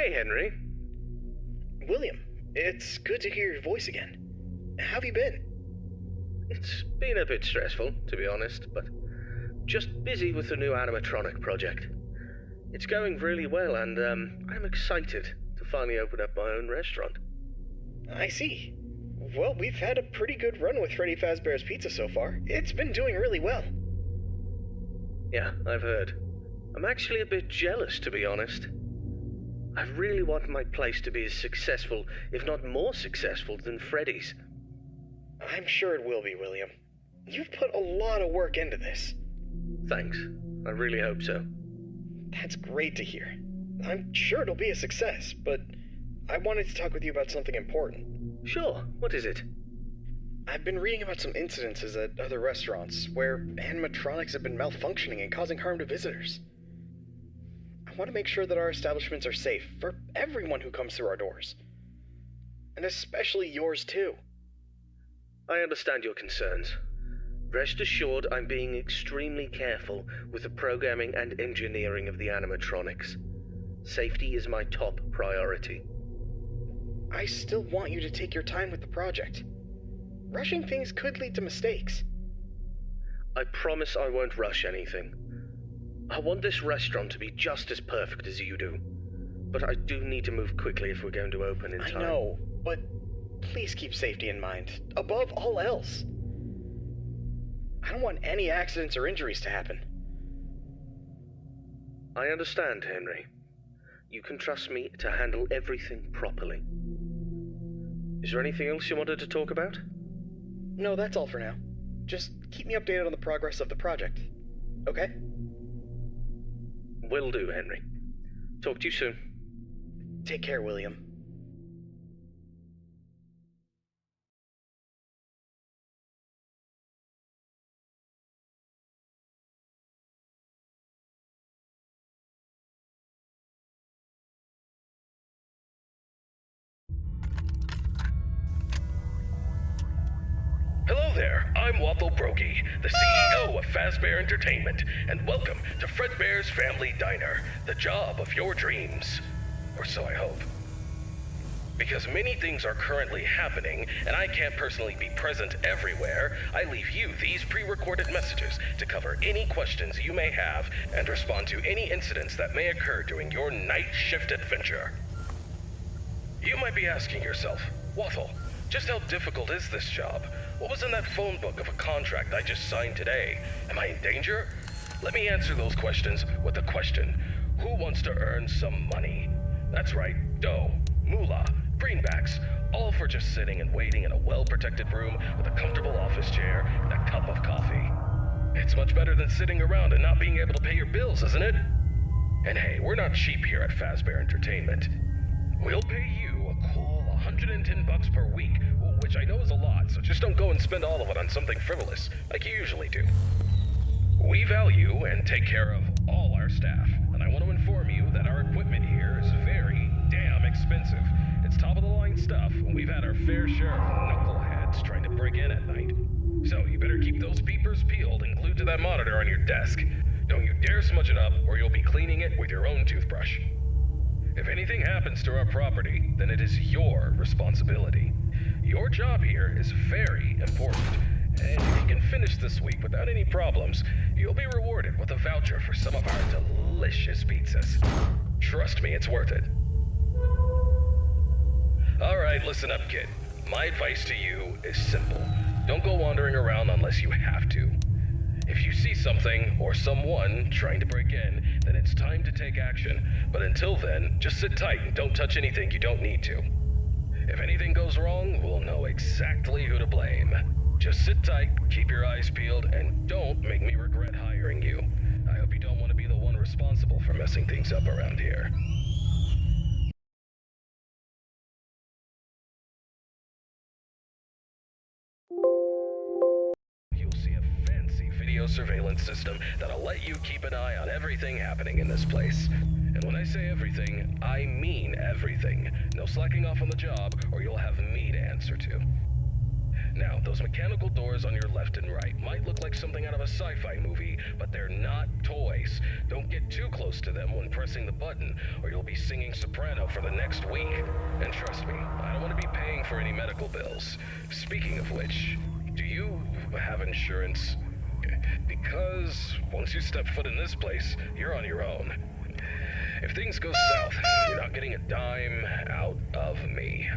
Hey, Henry. William, it's good to hear your voice again. How have you been? It's been a bit stressful, to be honest, but just busy with the new animatronic project. It's going really well, and I'm excited to finally open up my own restaurant. I see. Well, we've had a pretty good run with Freddy Fazbear's Pizza so far. It's been doing really well. Yeah, I've heard. I'm actually a bit jealous, to be honest. I really want my place to be as successful, if not more successful, than Freddy's. I'm sure it will be, William. You've put a lot of work into this. Thanks. I really hope so. That's great to hear. I'm sure it'll be a success, but I wanted to talk with you about something important. Sure, what is it? I've been reading about some incidences at other restaurants where animatronics have been malfunctioning and causing harm to visitors. I want to make sure that our establishments are safe for everyone who comes through our doors. And especially yours too. I understand your concerns. Rest assured I'm being extremely careful with the programming and engineering of the animatronics. Safety is my top priority. I still want you to take your time with the project. Rushing things could lead to mistakes. I promise I won't rush anything. I want this restaurant to be just as perfect as you do. But I do need to move quickly if we're going to open in time. I know, but please keep safety in mind, above all else. I don't want any accidents or injuries to happen. I understand, Henry. You can trust me to handle everything properly. Is there anything else you wanted to talk about? No, that's all for now. Just keep me updated on the progress of the project, okay? Will do, Henry. Talk to you soon. Take care, William. Hello there, I'm Waffle Brokey, the CEO of Fazbear Entertainment, and welcome to Fredbear's Family Diner, the job of your dreams. Or so I hope. Because many things are currently happening, and I can't personally be present everywhere, I leave you these pre-recorded messages to cover any questions you may have and respond to any incidents that may occur during your night shift adventure. You might be asking yourself, Waffle, just how difficult is this job? What was in that phone book of a contract I just signed today? Am I in danger? Let me answer those questions with a question. Who wants to earn some money? That's right, dough, moolah, greenbacks, all for just sitting and waiting in a well-protected room with a comfortable office chair and a cup of coffee. It's much better than sitting around and not being able to pay your bills, isn't it? And hey, we're not cheap here at Fazbear Entertainment. We'll pay you a cool $110 per week, which I know is a lot, so just don't go and spend all of it on something frivolous, like you usually do. We value and take care of all our staff, and I want to inform you that our equipment here is very damn expensive. It's top-of-the-line stuff, and we've had our fair share of knuckleheads trying to break in at night. So you better keep those peepers peeled and glued to that monitor on your desk. Don't you dare smudge it up, or you'll be cleaning it with your own toothbrush. If anything happens to our property, then it is your responsibility. Your job here is very important, and if you can finish this week without any problems, you'll be rewarded with a voucher for some of our delicious pizzas. Trust me, it's worth it. Alright, listen up, kid. My advice to you is simple. Don't go wandering around unless you have to. If you see something or someone trying to break in, then it's time to take action. But until then, just sit tight and don't touch anything you don't need to. If anything goes wrong, we'll know exactly who to blame. Just sit tight, keep your eyes peeled, and don't make me regret hiring you. I hope you don't want to be the one responsible for messing things up around here. You'll see a fancy video surveillance system that'll let you keep an eye on everything happening in this place. And when I say everything, I mean everything. No slacking off on the job, or you'll have me to answer to. Now, those mechanical doors on your left and right might look like something out of a sci-fi movie, but they're not toys. Don't get too close to them when pressing the button, or you'll be singing soprano for the next week. And trust me, I don't want to be paying for any medical bills. Speaking of which, do you have insurance? Because once you step foot in this place, you're on your own. If things go south, you're not getting a dime out of me.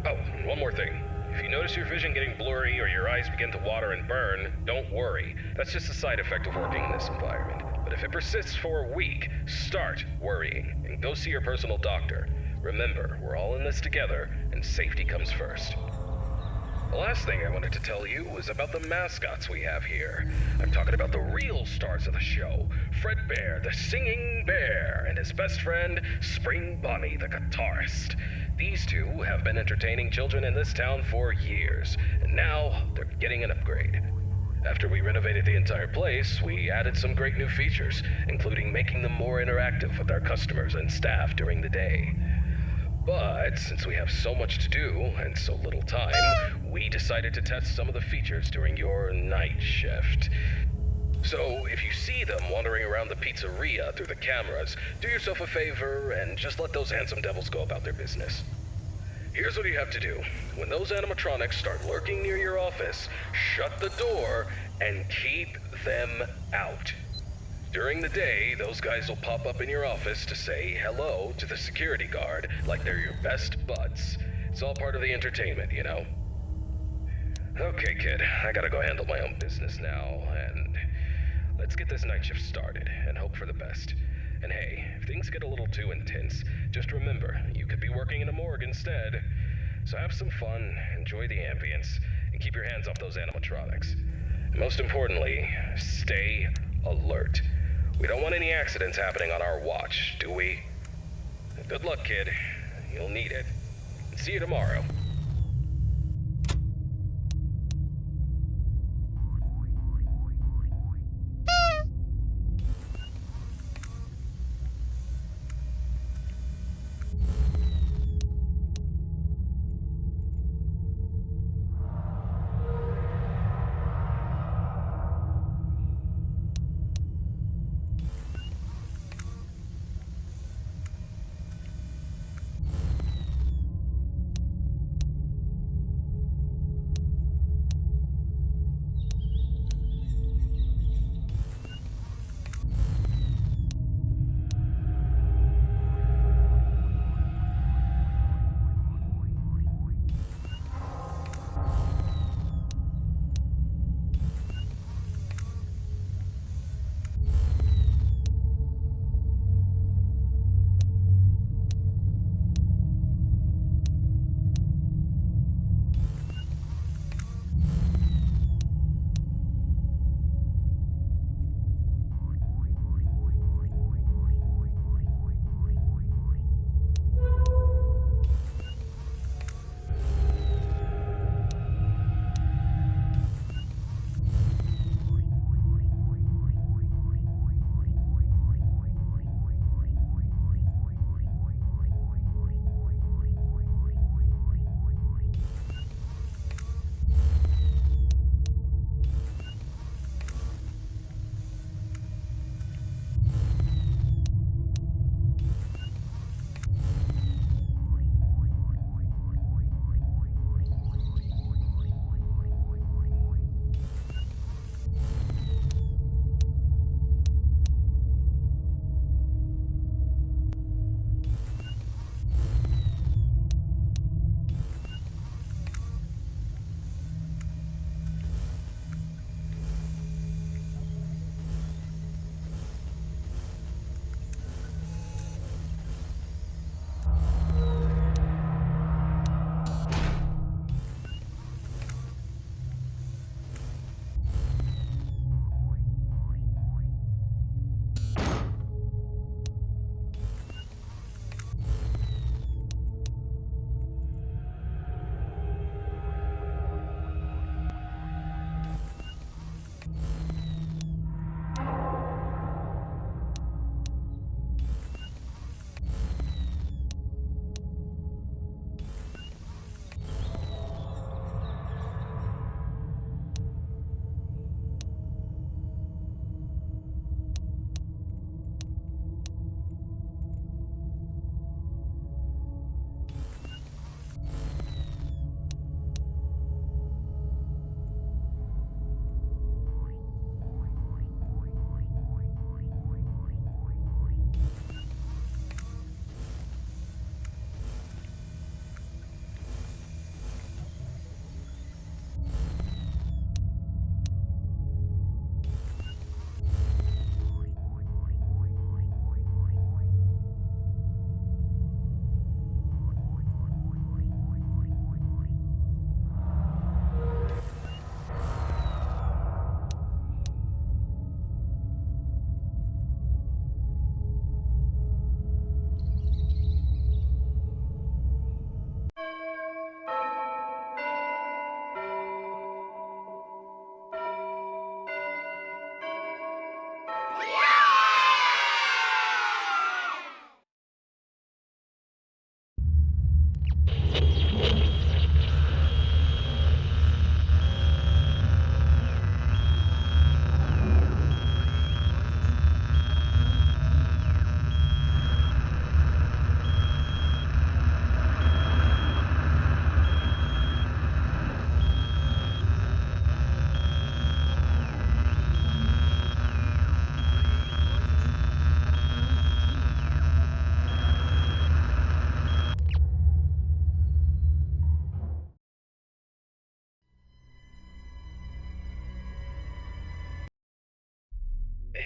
Oh, one more thing. If you notice your vision getting blurry or your eyes begin to water and burn, don't worry. That's just a side effect of working in this environment. But if it persists for a week, start worrying and go see your personal doctor. Remember, we're all in this together, and safety comes first. The last thing I wanted to tell you was about the mascots we have here. I'm talking about the real stars of the show. Fredbear, the singing bear, and his best friend, Spring Bonnie, the guitarist. These two have been entertaining children in this town for years, and now they're getting an upgrade. After we renovated the entire place, we added some great new features, including making them more interactive with our customers and staff during the day. But since we have so much to do and so little time, we decided to test some of the features during your night shift. So if you see them wandering around the pizzeria through the cameras, do yourself a favor and just let those handsome devils go about their business. Here's what you have to do. When those animatronics start lurking near your office, shut the door and keep them out. During the day, those guys will pop up in your office to say hello to the security guard like they're your best buds. It's all part of the entertainment, you know? Okay, kid, I gotta go handle my own business now, and let's get this night shift started and hope for the best. And hey, if things get a little too intense, just remember, you could be working in a morgue instead. So have some fun, enjoy the ambience, and keep your hands off those animatronics. And most importantly, stay alert. We don't want any accidents happening on our watch, do we? Good luck, kid. You'll need it. See you tomorrow.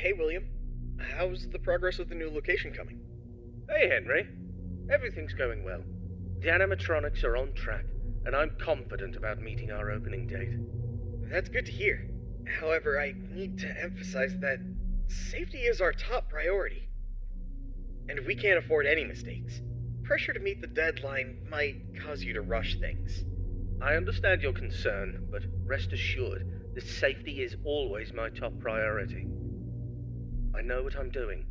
Hey, William. How's the progress with the new location coming? Hey, Henry. Everything's going well. The animatronics are on track, and I'm confident about meeting our opening date. That's good to hear. However, I need to emphasize that safety is our top priority. And we can't afford any mistakes. Pressure to meet the deadline might cause you to rush things. I understand your concern, but rest assured that safety is always my top priority. I know what I'm doing,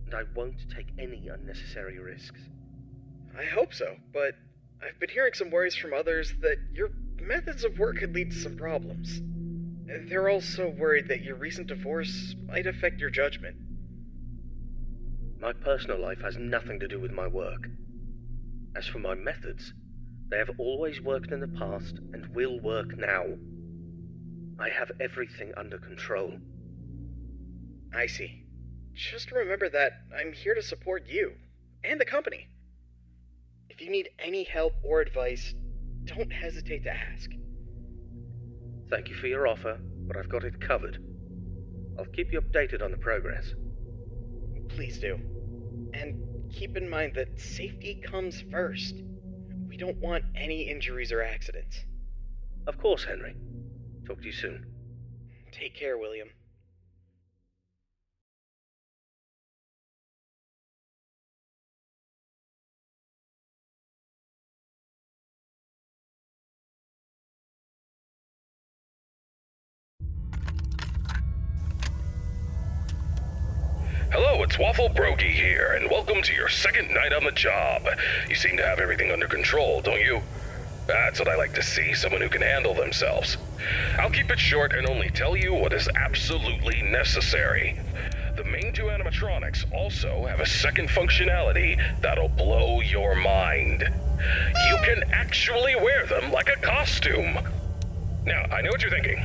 and I won't take any unnecessary risks. I hope so, but I've been hearing some worries from others that your methods of work could lead to some problems. They're also worried that your recent divorce might affect your judgment. My personal life has nothing to do with my work. As for my methods, they have always worked in the past and will work now. I have everything under control. I see. Just remember that I'm here to support you and the company. If you need any help or advice, don't hesitate to ask. Thank you for your offer, but I've got it covered. I'll keep you updated on the progress. Please do. And keep in mind that safety comes first. We don't want any injuries or accidents. Of course, Henry. Talk to you soon. Take care, William. Hello, it's Waffle Brogy here, and welcome to your second night on the job. You seem to have everything under control, don't you? That's what I like to see, someone who can handle themselves. I'll keep it short and only tell you what is absolutely necessary. The main two animatronics also have a second functionality that'll blow your mind. You can actually wear them like a costume. Now, I know what you're thinking.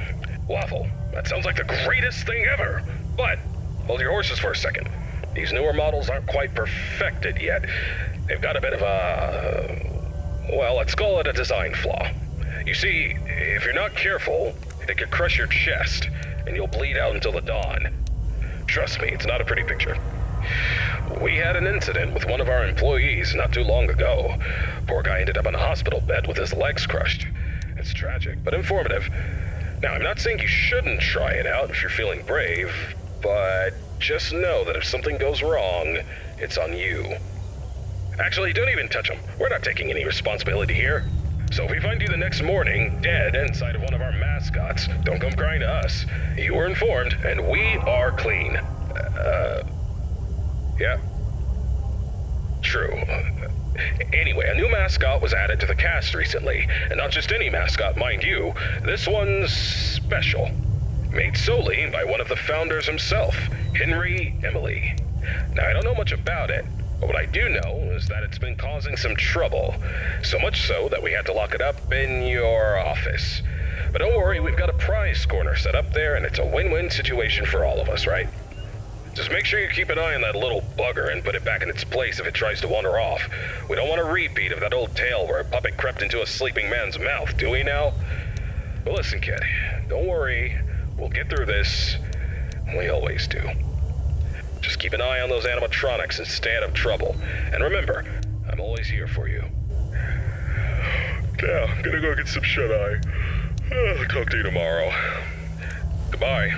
Waffle, that sounds like the greatest thing ever, but hold your horses for a second. These newer models aren't quite perfected yet. They've got a bit of well, let's call it a design flaw. You see, if you're not careful, it could crush your chest, and you'll bleed out until the dawn. Trust me, it's not a pretty picture. We had an incident with one of our employees not too long ago. Poor guy ended up on a hospital bed with his legs crushed. It's tragic, but informative. Now, I'm not saying you shouldn't try it out if you're feeling brave, but just know that if something goes wrong, it's on you. Actually, don't even touch him. We're not taking any responsibility here. So if we find you the next morning, dead inside of one of our mascots, don't come crying to us. You were informed, and we are clean. Yeah. True. Anyway, a new mascot was added to the cast recently. And not just any mascot, mind you. This one's special. Made solely by one of the founders himself, Henry Emily. Now, I don't know much about it, but what I do know is that it's been causing some trouble. So much so that we had to lock it up in your office. But don't worry, we've got a prize corner set up there, and it's a win-win situation for all of us, right? Just make sure you keep an eye on that little bugger and put it back in its place if it tries to wander off. We don't want a repeat of that old tale where a puppet crept into a sleeping man's mouth, do we now? But listen, kid, don't worry. We'll get through this. We always do. Just keep an eye on those animatronics and stay out of trouble. And remember, I'm always here for you. Yeah, I'm gonna go get some shut-eye. I'll talk to you tomorrow. Goodbye.